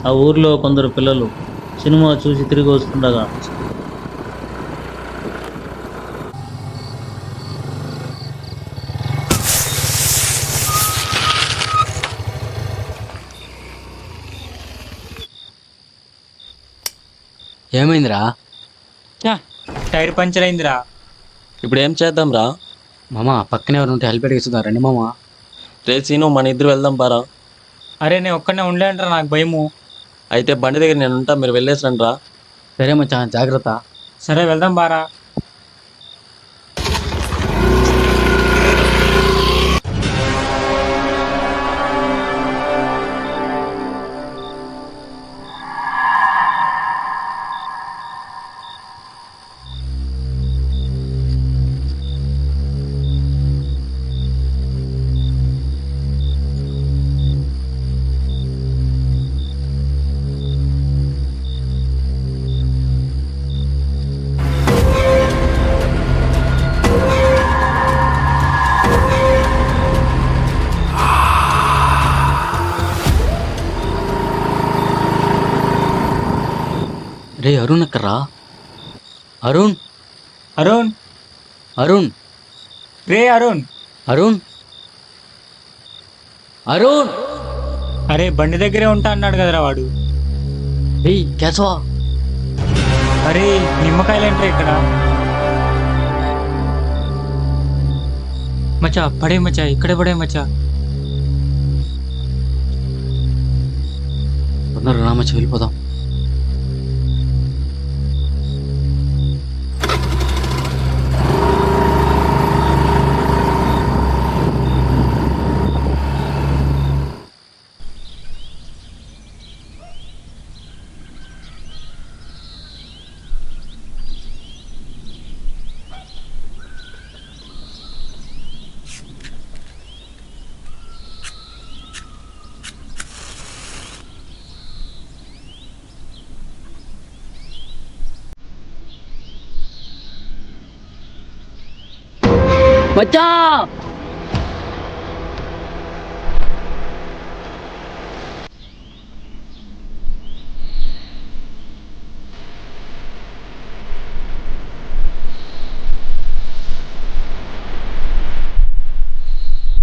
ఆ ఊర్లో కొందరు పిల్లలు సినిమా చూసి తిరిగి వస్తుండగా ఏమైందిరా? ఛ! టైర్ పంచర్ అయిందిరా. ఇప్పుడు ఏం చేద్దాం రా? మామ పక్కనే ఎవరు ఉంటే హెల్ప్ అడిగిస్తుందా? రండి మామ. రే సీను, మన ఇద్దరు వెళ్దాం పారా. అరే నేను ఒక్కడనే ఉండలేనురా, నాకు భయము. అయితే బండి దగ్గర నేను ఉంటా, మీరు వెళ్ళేసి రండి రా. సరే మచ్చా, జాగ్రత్త. సరే వెళ్దాం బారా. రే అరుణ్ ఎక్కడ్రా? అరుణ్, అరుణ్, అరుణ్, రే అరుణ్. అరుణ్, అరుణ్. అరే బండి దగ్గరే ఉంటా అన్నాడు కదరా వాడు. రే కేశవా. అరే నిమ్మకాయలేంట్రా ఇక్కడ. మచ్చా పడే మచ్చా, ఇక్కడే పడే మచ్చా. తొందరగా రా మచ్చా, వెళ్ళిపోదాం. మచ్చా.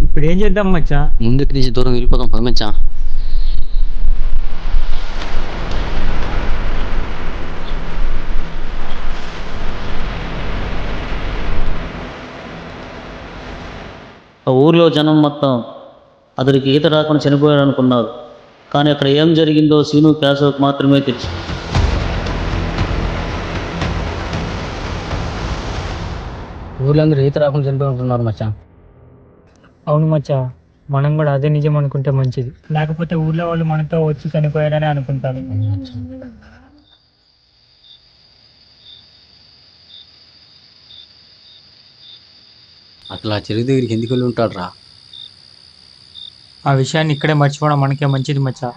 ఇప్పుడు ఏం చేద్దాం మచ్చా? ముందుకు తీసి దూరం వెళ్ళిపోదాం పద మచ్చా. ఆ ఊర్లో జనం మొత్తం అతడికి ఈత రాకుండా చనిపోయాడు అనుకున్నారు. కానీ అక్కడ ఏం జరిగిందో సీను కేశవ్కి మాత్రమే తెలుసు. ఊర్లో అందరూ ఈత రాకుండా చనిపోయి ఉంటున్నారు మచ్చా. అవును మచ్చా, మనం కూడా అదే నిజం అనుకుంటే మంచిది. లేకపోతే ఊర్లో వాళ్ళు మనతో వచ్చి చనిపోయాడని అనుకుంటారు. అట్లా చెరువు దగ్గరికి ఎందుకు వెళ్ళి ఉంటాడు రా? ఆ విషయాన్ని ఇక్కడే మర్చిపోవడం మనకే మంచిది మచ్చా.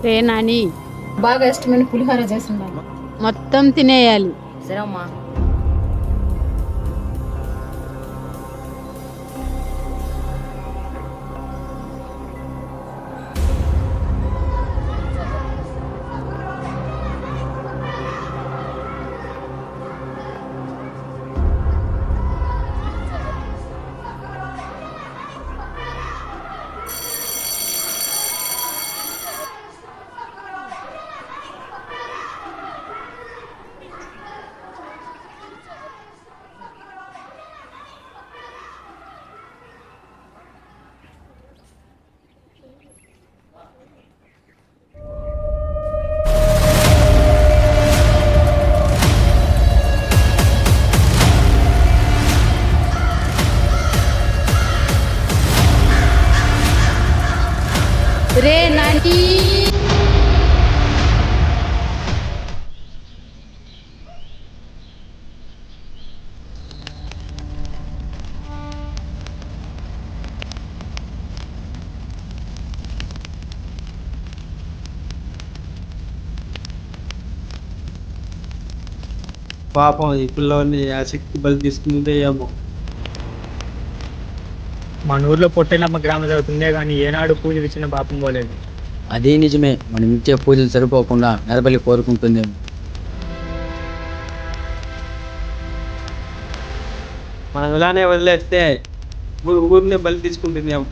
రే నాని, బాగా ఇష్టమైన పులిహోర చేస్తున్నాను. మొత్తం తినేయాలి. సరే అమ్మా. రే నాని, పాపం ఈ పిల్లల్ని ఆ శక్తి బలి తీసుకుందే ఏమో. మన ఊర్లో పొట్టైనమ్మ గ్రామం జరుగుతుందే కానీ ఏనాడు పూజలు ఇచ్చిన పాపం పోలేదు. అదే నిజమే, మనం ఇచ్చే పూజలు సరిపోకుండా నెరబలి కోరుకుంటుందేమో. మనం ఇలానే వదిలేస్తే ఊరినే బలి తీసుకుంటుందేమో.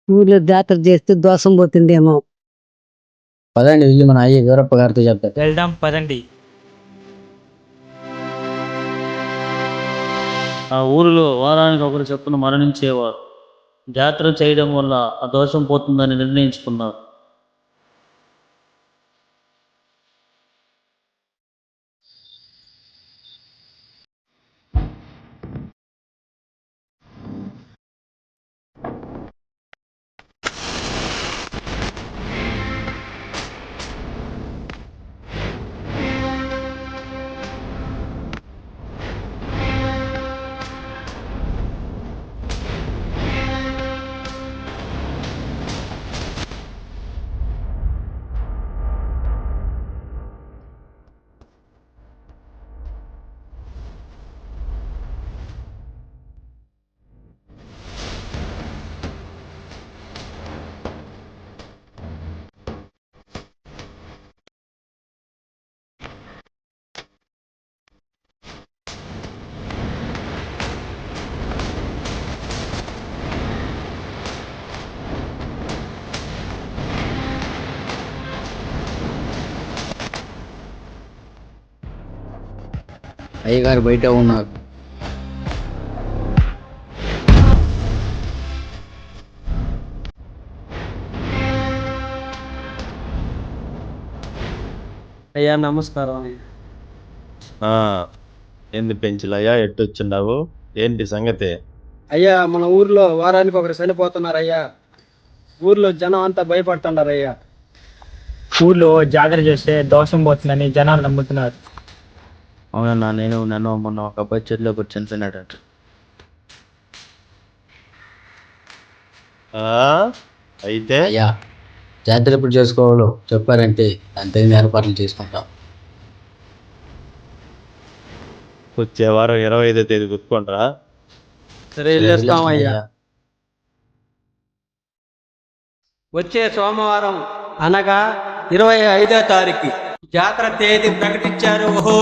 ఊర్లో జాతర చేస్తే దోషం పోతుందేమో. పదండి వెళ్ళి మన అయ్య వీరప్ప గారితో చెప్తారు. వెళ్దాం పదండి. ఆ ఊరిలో వారానికి ఒకరు చొప్పున మరణించేవారు. జాతర చేయడం వల్ల ఆ దోషం పోతుందని నిర్ణయించుకున్నారు. అయ్యగారు బయట ఉన్నారు. అయ్యా నమస్కారం. ఏంది పెంచులయ్యా, ఎట్టొచ్చున్నావు? ఏంటి సంగతి? అయ్యా మన ఊర్లో వారానికి ఒకరు చనిపోతున్నారయ్యా. ఊర్లో జనం అంతా భయపడుతున్నారయ్యా. ఊర్లో జాతర చేస్తే దోషం పోతుందని జనాలు నమ్ముతున్నారు. అవునన్నా, నేను నన్ను మొన్న ఒక అబ్బాయి చెట్లో కూర్చొని చనిపోయినాడట. అయితే అయ్యా, జాతర ఎప్పుడు చేసుకోవాలో చెప్పారంటే దాని తగిన ఏర్పాట్లు చేసుకుంటాం. వచ్చే వారం 25వ తేదీ గుర్తుకుంటారా? సరే వెళ్ళేస్తామయ్యా. వచ్చే సోమవారం అనగా 25వ తారీఖు జాతర తేదీ ప్రకటించారు. ఓహో